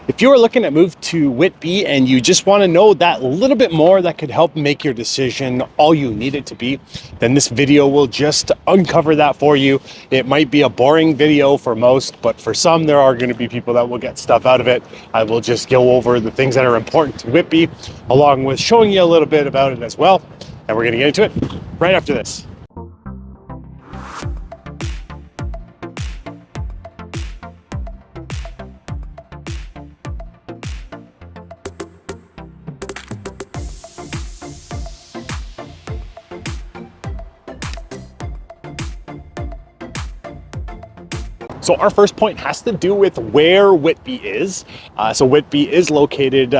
If you are looking at move to Whitby and you just want to know that little bit more that could help make your decision all you need it to be, then this video will just uncover that for you. It might be a boring video for most, but for some, there are going to be people that will get stuff out of it. I will just go over the things that are important to Whitby, along with showing you a little bit about it as well. And we're going to get into it right after this. So our first point has to do with where Whitby is. So Whitby is located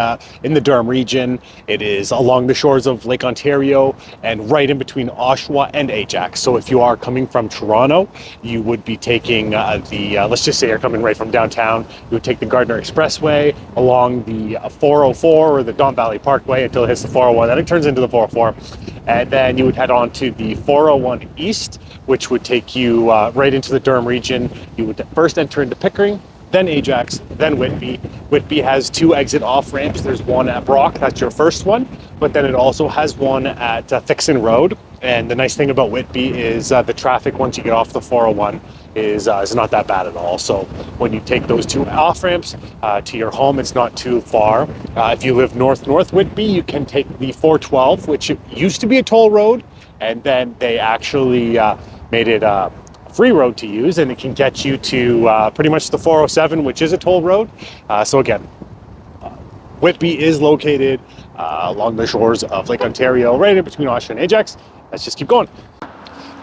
in the Durham region. It is along the shores of Lake Ontario and right in between Oshawa and Ajax. So if you are coming from Toronto, you would be taking let's just say you're coming right from downtown, you would take the Gardiner Expressway along the 404 or the Don Valley Parkway until it hits the 401, then it turns into the 404. And then you would head on to the 401 East, which would take you right into the Durham region. You would first enter into Pickering, then Ajax, then Whitby. Whitby has two exit off ramps. There's one at Brock, that's your first one, but then it also has one at Fixon Road. And the nice thing about Whitby is the traffic once you get off the 401 is not that bad at all. So when you take those two off ramps to your home, it's not too far. If you live north Whitby, you can take the 412, which used to be a toll road, and then they actually made it a free road to use, and it can get you to pretty much the 407, which is a toll road. So again, Whitby is located along the shores of Lake Ontario, right in between Oshawa and Ajax. Let's just keep going.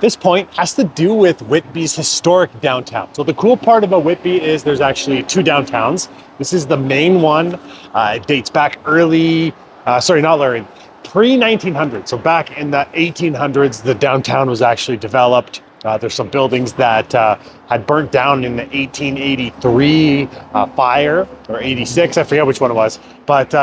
This point has to do with Whitby's historic downtown. So the cool part about Whitby is there's actually two downtowns. This is the main one. It dates back pre-1900. So back in the 1800s, the downtown was actually developed. There's some buildings that had burnt down in the 1883 fire, or 86, I forget which one it was. But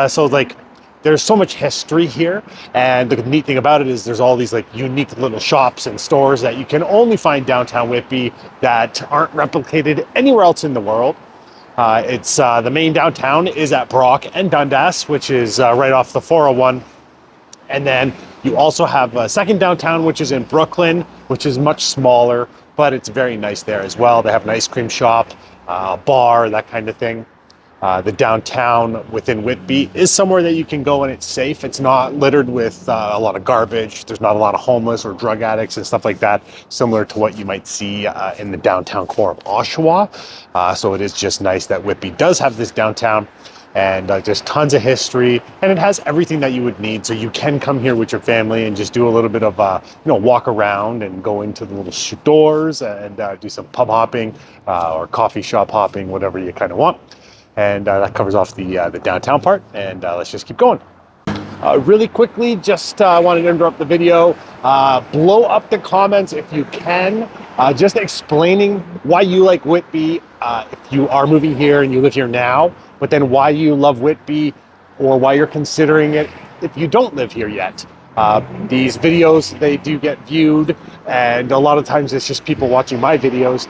there's so much history here, and the neat thing about it is there's all these unique little shops and stores that you can only find downtown Whitby that aren't replicated anywhere else in the world. It's the main downtown is at Brock and Dundas, which is right off the 401. And then you also have a second downtown, which is in Brooklyn, which is much smaller, but it's very nice there as well. They have an ice cream shop, a bar, that kind of thing. The downtown within Whitby is somewhere that you can go and it's safe. It's not littered with a lot of garbage. There's not a lot of homeless or drug addicts and stuff like that, similar to what you might see in the downtown core of Oshawa. So it is just nice that Whitby does have this downtown, and just tons of history, and it has everything that you would need. So you can come here with your family and just do a little bit of walk around and go into the little stores and do some pub hopping or coffee shop hopping, whatever you kind of want. And that covers off the downtown part, and let's just keep going. Really quickly, just wanted to interrupt the video. Blow up the comments if you can, just explaining why you like Whitby, if you are moving here and you live here now, but then why you love Whitby, or why you're considering it if you don't live here yet. These videos, they do get viewed, and a lot of times it's just people watching my videos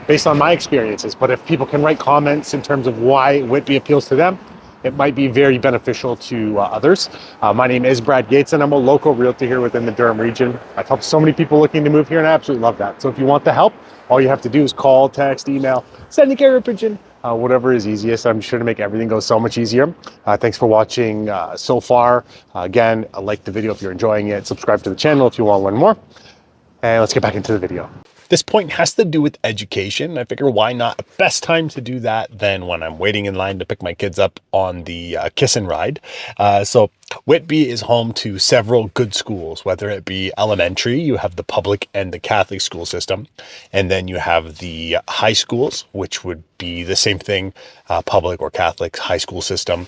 based on my experiences. But if people can write comments in terms of why Whitby appeals to them, it might be very beneficial to others. My name is Brad Gates, and I'm a local realtor here within the Durham region. I've helped so many people looking to move here, and I absolutely love that. So if you want the help, all you have to do is call, text, email, send a carrier pigeon, whatever is easiest. I'm sure to make everything go so much easier. Thanks for watching so far. Again, like the video if you're enjoying it. Subscribe to the channel if you want to learn more. And let's get back into the video. This point has to do with education. I figure why not? Best time to do that than when I'm waiting in line to pick my kids up on the kiss and ride. So Whitby is home to several good schools, whether it be elementary, you have the public and the Catholic school system. And then you have the high schools, which would be the same thing, public or Catholic high school system.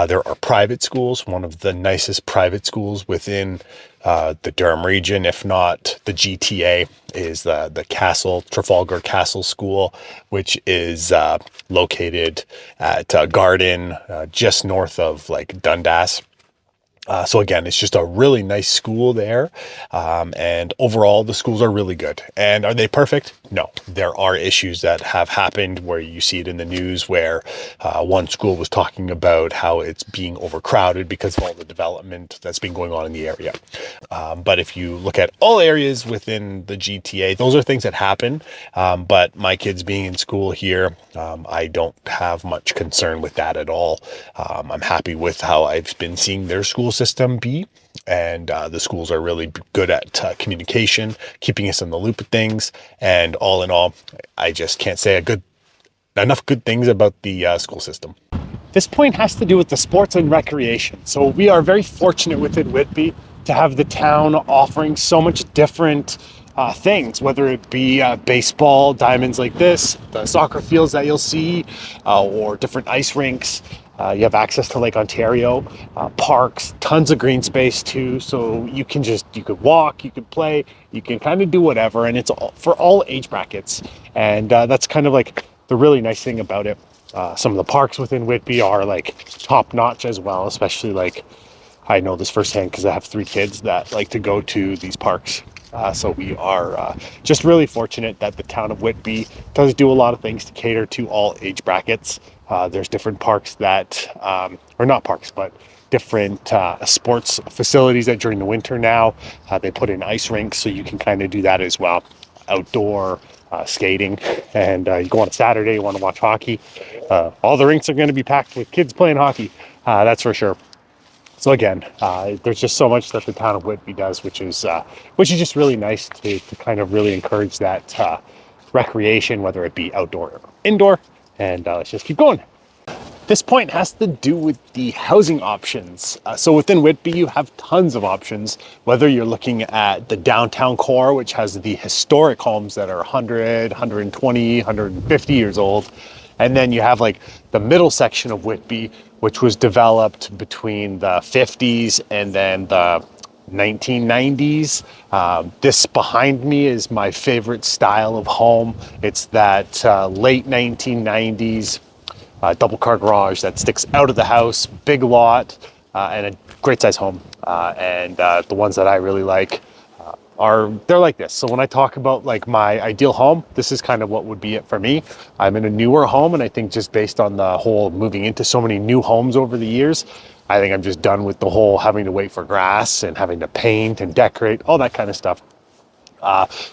There are private schools. One of the nicest private schools within the Durham region, if not the GTA, is the Trafalgar Castle School, which is located at Garden, just north of Dundas. So again, it's just a really nice school there. And overall, the schools are really good. And are they perfect? No. There are issues that have happened where you see it in the news where one school was talking about how it's being overcrowded because of all the development that's been going on in the area. But if you look at all areas within the GTA, those are things that happen. But my kids being in school here, I don't have much concern with that at all. I'm happy with how I've been seeing their school system be. And the schools are really good at communication, keeping us in the loop of things. And all in all, I just can't say enough good things about the school system. This point has to do with the sports and recreation. So we are very fortunate within Whitby to have the town offering so much different things, whether it be baseball, diamonds like this, the soccer fields that you'll see, or different ice rinks. You have access to Lake Ontario, parks, tons of green space too. So you could walk, you could play, you can kind of do whatever. And it's all, for all age brackets. And that's kind of like the really nice thing about it. Some of the parks within Whitby are like top notch as well, especially like I know this firsthand because I have 3 kids that like to go to these parks. So we are just really fortunate that the town of Whitby does do a lot of things to cater to all age brackets. There's different parks that, or not parks, but different sports facilities that during the winter now, they put in ice rinks so you can kind of do that as well. Outdoor skating, and you go on a Saturday, you want to watch hockey. All the rinks are going to be packed with kids playing hockey, that's for sure. So again, there's just so much that the town of Whitby does, which is just really nice to kind of really encourage that recreation, whether it be outdoor or indoor. And let's just keep going. This point has to do with the housing options. So within Whitby, you have tons of options, whether you're looking at the downtown core, which has the historic homes that are 100, 120, 150 years old. And then you have like the middle section of Whitby, which was developed between the 50s and then the 1990s. This behind me is my favorite style of home. It's that late 1990s double car garage that sticks out of the house, big lot, and a great size home. And the ones that I really like they're like this. So when I talk about like my ideal home, this is kind of what would be it for me. I'm in a newer home, and I think just based on the whole moving into so many new homes over the years, I think I'm just done with the whole having to wait for grass and having to paint and decorate, all that kind of stuff.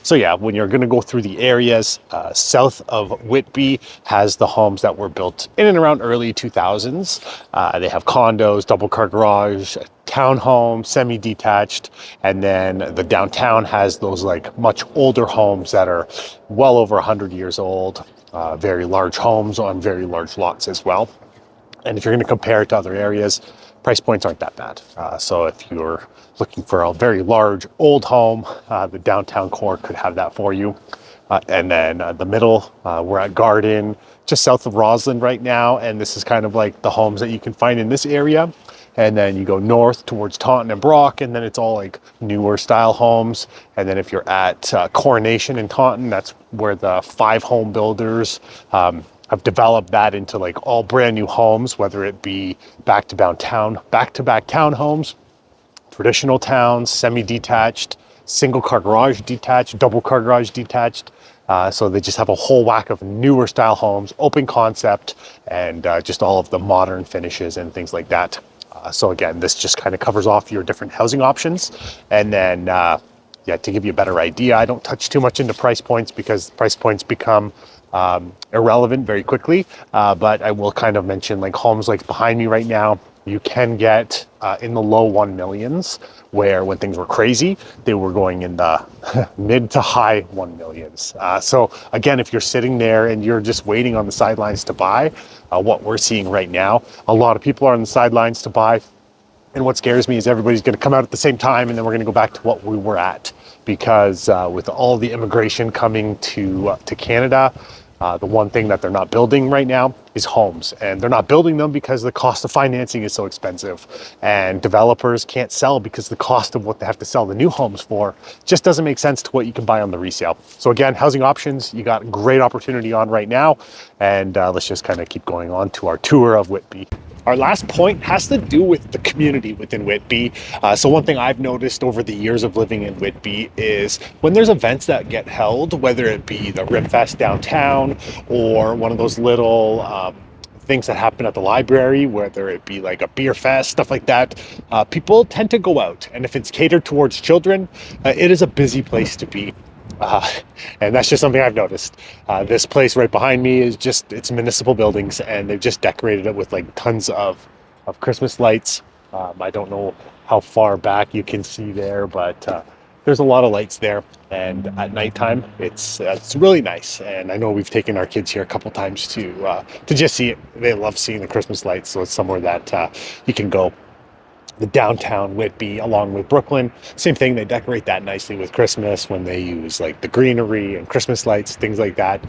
So yeah, when you're going to go through the areas, south of Whitby has the homes that were built in and around early 2000s. They have condos, double car garage, townhome, semi-detached, and then the downtown has those like much older homes that are well over 100 years old, very large homes on very large lots as well. And if you're going to compare it to other areas, price points aren't that bad. So if you're looking for a very large old home, the downtown core could have that for you. And then the middle, we're at Garden, just south of Roslyn right now. And this is kind of like the homes that you can find in this area. And then you go north towards Taunton and Brock, and then it's all like newer style homes. And then if you're at Coronation in Taunton, that's where the 5 home builders have developed that into like all brand new homes, whether it be back-to-back townhomes, traditional towns, semi-detached, single car garage detached, double car garage detached. So they just have a whole whack of newer style homes, open concept, and just all of the modern finishes and things like that. So again, this just kind of covers off your different housing options. And then, yeah, to give you a better idea, I don't touch too much into price points because price points become irrelevant very quickly. But I will kind of mention like homes like behind me right now, you can get in the low 1 millions, where when things were crazy, they were going in the mid to high 1 millions. So again, if you're sitting there and you're just waiting on the sidelines to buy, what we're seeing right now, a lot of people are on the sidelines to buy. And what scares me is everybody's going to come out at the same time, and then we're going to go back to what we were at. Because with all the immigration coming to Canada, the one thing that they're not building right now is homes. And they're not building them because the cost of financing is so expensive. And developers can't sell because the cost of what they have to sell the new homes for just doesn't make sense to what you can buy on the resale. So again, housing options, you got great opportunity on right now. And let's just kind of keep going on to our tour of Whitby. Our last point has to do with the community within Whitby. So one thing I've noticed over the years of living in Whitby is when there's events that get held, whether it be the Rib Fest downtown or one of those little things that happen at the library, whether it be like a beer fest, stuff like that, people tend to go out. And if it's catered towards children, it is a busy place to be. And that's just something I've noticed. This place right behind me is just, it's municipal buildings, and they've just decorated it with like tons of Christmas lights. I don't know how far back you can see there, but there's a lot of lights there. And at nighttime, it's really nice. And I know we've taken our kids here a couple times to just see it. They love seeing the Christmas lights, so it's somewhere that you can go. The downtown Whitby, along with Brooklyn, same thing. They decorate that nicely with Christmas when they use like the greenery and Christmas lights, things like that,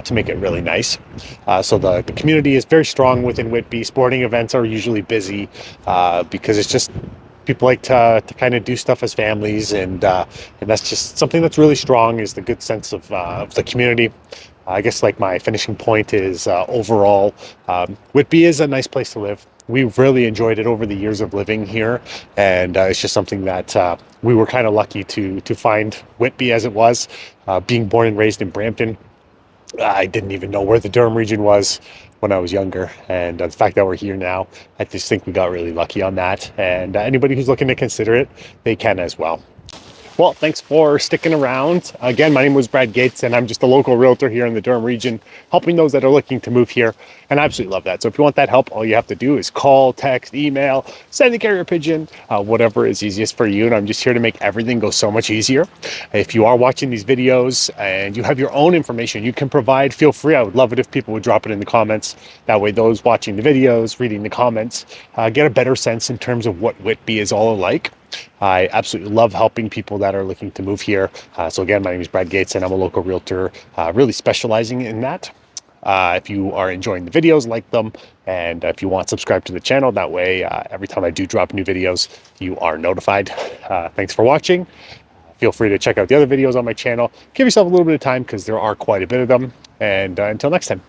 to make it really nice. So the community is very strong within Whitby. Sporting events are usually busy because it's just people like to kind of do stuff as families, and that's just something that's really strong, is the good sense of the community. I guess like my finishing point is overall, Whitby is a nice place to live. We've really enjoyed it over the years of living here, and it's just something that we were kind of lucky to find Whitby as it was. Being born and raised in Brampton, I didn't even know where the Durham region was when I was younger, and the fact that we're here now, I just think we got really lucky on that. And anybody who's looking to consider it, they can as well. Well, thanks for sticking around. Again, my name was Brad Gates, and I'm just a local realtor here in the Durham region, helping those that are looking to move here. And I absolutely love that. So if you want that help, all you have to do is call, text, email, send a carrier pigeon, whatever is easiest for you. And I'm just here to make everything go so much easier. If you are watching these videos and you have your own information you can provide, feel free. I would love it if people would drop it in the comments. That way those watching the videos, reading the comments, get a better sense in terms of what Whitby is all like. I absolutely love helping people that are looking to move here. So again, my name is Brad Gates, and I'm a local realtor, really specializing in that. If you are enjoying the videos, like them, and if you want, subscribe to the channel. That way, every time I do drop new videos, you are notified. Thanks for watching. Feel free to check out the other videos on my channel. Give yourself a little bit of time because there are quite a bit of them. And until next time.